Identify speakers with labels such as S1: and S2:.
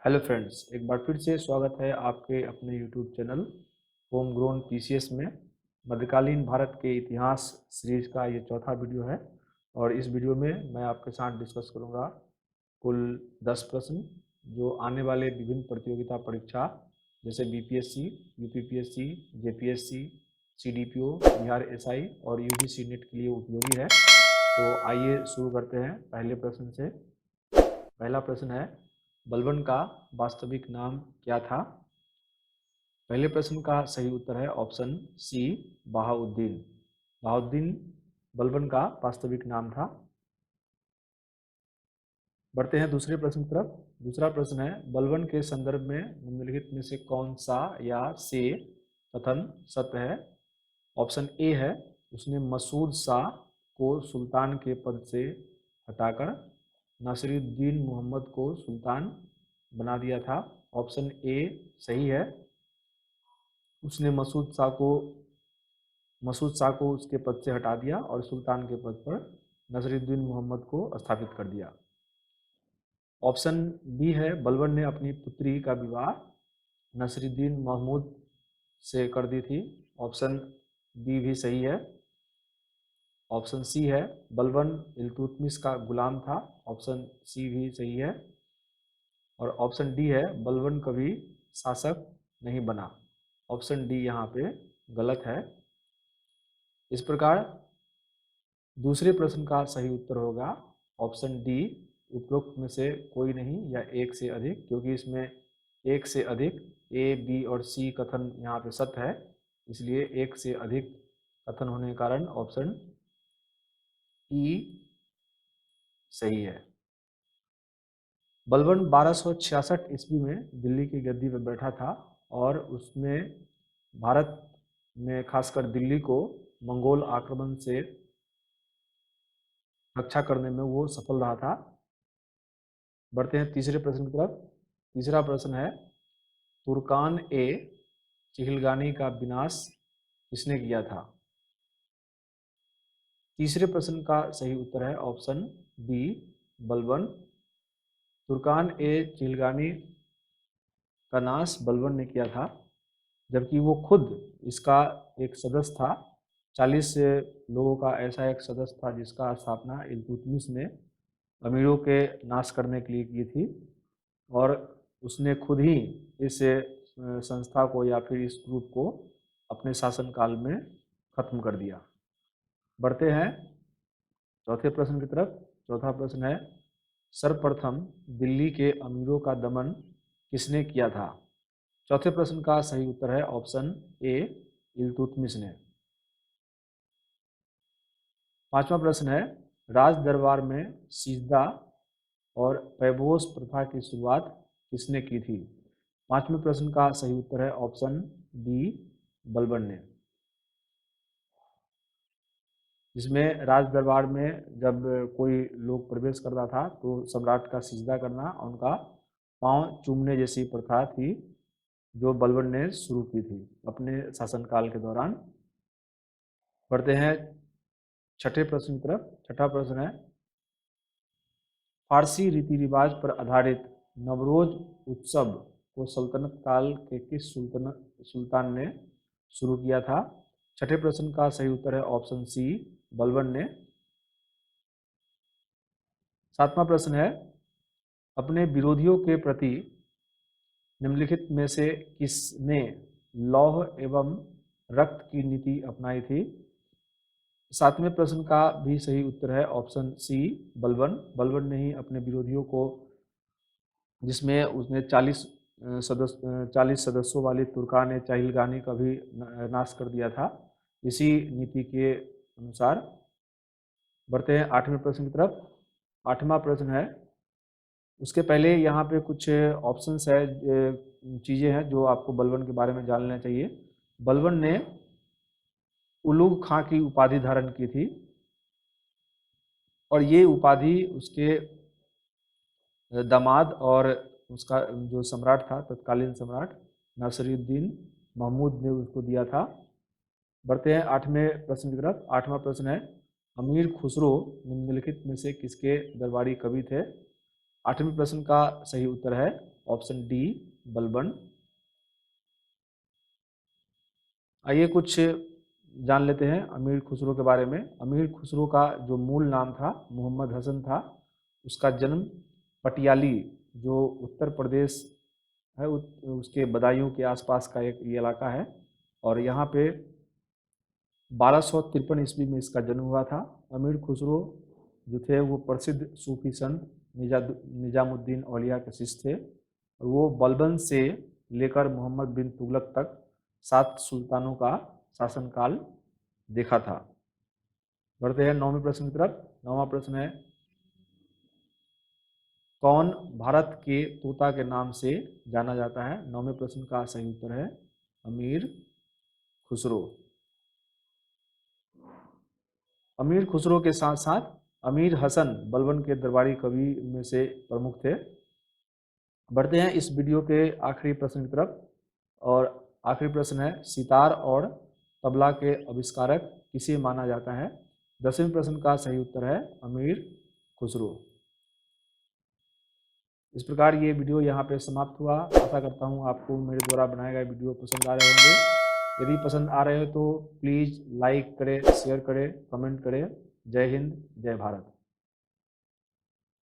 S1: Hello friends, एक बार फिर से स्वागत है आपके अपने YouTube channel home grown PCS में। मध्यकालीन भारत के इतिहास सीरीज का ये चौथा वीडियो है और इस वीडियो में मैं आपके साथ डिस्कस करूंगा कुल 10 प्रश्न जो आने वाले विभिन्न प्रतियोगिता परीक्षा जैसे BPSC, UPPSC, JPSC, CDPO, Bihar SI और यूजीसी नेट के लिए उपयोगी है। तो आइए शुरू करते हैं पहले प्रश्न से। पहला प्रश्न है, बलबन का वास्तविक नाम क्या था? पहले प्रश्न का सही उत्तर है ऑप्शन सी, बहाउद्दीन। बहाउद्दीन बलबन का वास्तविक नाम था। बढ़ते हैं दूसरे प्रश्न की तरफ। दूसरा प्रश्न है, बलबन के संदर्भ में निम्नलिखित में से कौन सा या से कथन सत्य है? ऑप्शन ए है, उसने मसूद शाह को सुल्तान के पद से हटाकर नासिरुद्दीन मोहम्मद को सुल्तान बना दिया था। ऑप्शन ए सही है, उसने मसूद शाह को उसके पद से हटा दिया और सुल्तान के पद पर नासिरुद्दीन मोहम्मद को स्थापित कर दिया। ऑप्शन बी है, बलबन ने अपनी पुत्री का विवाह नासिरुद्दीन महमूद से कर दी थी। ऑप्शन बी भी सही है। ऑप्शन सी है, बलबन इल्तुतमिश का गुलाम था। ऑप्शन सी भी सही है। और ऑप्शन डी है, बलबन कभी शासक नहीं बना। ऑप्शन डी यहाँ पे गलत है। इस प्रकार दूसरे प्रश्न का सही उत्तर होगा ऑप्शन डी, उपरोक्त में से कोई नहीं या एक से अधिक, क्योंकि इसमें एक से अधिक ए, बी और सी कथन यहाँ पे सत्य है, इसलिए एक से अधिक कथन होने के कारण ऑप्शन ई सही है। बलबन 1266 ईस्वी में दिल्ली की गद्दी पर बैठा था और उसने भारत में खासकर दिल्ली को मंगोल आक्रमण से रक्षा करने में वो सफल रहा था। बढ़ते हैं तीसरे प्रश्न की तरफ। तीसरा प्रश्न है, तुर्कान ए चिहलगानी का विनाश किसने किया था? तीसरे प्रश्न का सही उत्तर है ऑप्शन बी, बलबन। तुर्कान ए चिहलगानी का नाश बलबन ने किया था, जबकि वो खुद इसका एक सदस्य था। 40 लोगों का ऐसा एक सदस्य था जिसका स्थापना इल्तुतमिश ने अमीरों के नाश करने के लिए की थी और उसने खुद ही इस संस्था को या फिर इस ग्रुप को अपने शासनकाल में खत्म कर दिया। बढ़ते हैं चौथे प्रश्न की तरफ। चौथा प्रश्न है, सर्वप्रथम दिल्ली के अमीरों का दमन किसने किया था? चौथे प्रश्न का सही उत्तर है ऑप्शन ए, इल्तुतमिश ने। पांचवा प्रश्न है, राज दरबार में सिजदा और पैबोस प्रथा की शुरुआत किसने की थी? पांचवें प्रश्न का सही उत्तर है ऑप्शन बी, बलबन ने। जिसमें राज दरबार में जब कोई लोग प्रवेश करता था तो सम्राट का सिजदा करना और उनका पांव चूमने जैसी प्रथा थी जो बलबन ने शुरू की थी अपने शासनकाल के दौरान। बढ़ते हैं छठे प्रश्न की तरफ। छठा प्रश्न है, फारसी रीति रिवाज पर आधारित नवरोज उत्सव को सल्तनत काल के किस सुल्तान ने शुरू किया था? छठे प्रश्न का सही उत्तर है ऑप्शन सी, बलबन ने। सातवां प्रश्न है, अपने विरोधियों के प्रति निम्नलिखित में से किसने लौह एवं रक्त की नीति अपनाई थी? सातवें प्रश्न का भी सही उत्तर है ऑप्शन सी, बलबन। बलबन ने ही अपने विरोधियों को, जिसमें उसने 40 सदस्यों वाली तुर्कान चिहलगानी का भी नाश कर दिया था, इसी नीति के अनुसार। बढ़ते हैं आठवें प्रश्न की तरफ। आठवां प्रश्न है, उसके पहले यहाँ पे कुछ ऑप्शंस है, चीज़ें हैं जो आपको बलबन के बारे में जानना चाहिए। बलबन ने उलूग खां की उपाधि धारण की थी और ये उपाधि उसके दामाद और उसका जो सम्राट था, तत्कालीन सम्राट नासिरुद्दीन महमूद ने उसको दिया था। बढ़ते हैं आठवें प्रश्न की तरफ। आठवां प्रश्न है, अमीर खुसरो निम्नलिखित में से किसके दरबारी कवि थे? आठवें प्रश्न का सही उत्तर है ऑप्शन डी बलबन। आइए कुछ जान लेते हैं अमीर खुसरो के बारे में। अमीर खुसरो का जो मूल नाम था मोहम्मद हसन था। उसका जन्म पटियाली जो उत्तर प्रदेश है उसके बदायूं के आसपास का एक ये इलाका है, और यहाँ पे 1253 ईस्वी में इसका जन्म हुआ था। अमीर खुसरो जो थे वो प्रसिद्ध सूफी संत निजामुद्दीन औलिया के शिष्य थे, और वो बलबन से लेकर मोहम्मद बिन तुगलक तक 7 सुल्तानों का शासनकाल देखा था। बढ़ते हैं 9वें प्रश्न की तरफ। 9वां प्रश्न है, कौन भारत के तोता के नाम से जाना जाता है? 9वें प्रश्न का सही उत्तर है अमीर खुसरो। अमीर खुसरो के साथ साथ अमीर हसन बलबन के दरबारी कवि में से प्रमुख थे। बढ़ते हैं इस वीडियो के आखिरी प्रश्न की तरफ, और आखिरी प्रश्न है, सितार और तबला के आविष्कारक किसे माना जाता है? 10वें प्रश्न का सही उत्तर है अमीर खुसरो। इस प्रकार ये वीडियो यहाँ पे समाप्त हुआ। आशा करता हूँ आपको मेरे द्वारा बनाए गए वीडियो पसंद आ रहे होंगे। यदि पसंद आ रहे हो तो प्लीज़ लाइक करें, शेयर करें, कमेंट करें। जय हिंद, जय भारत।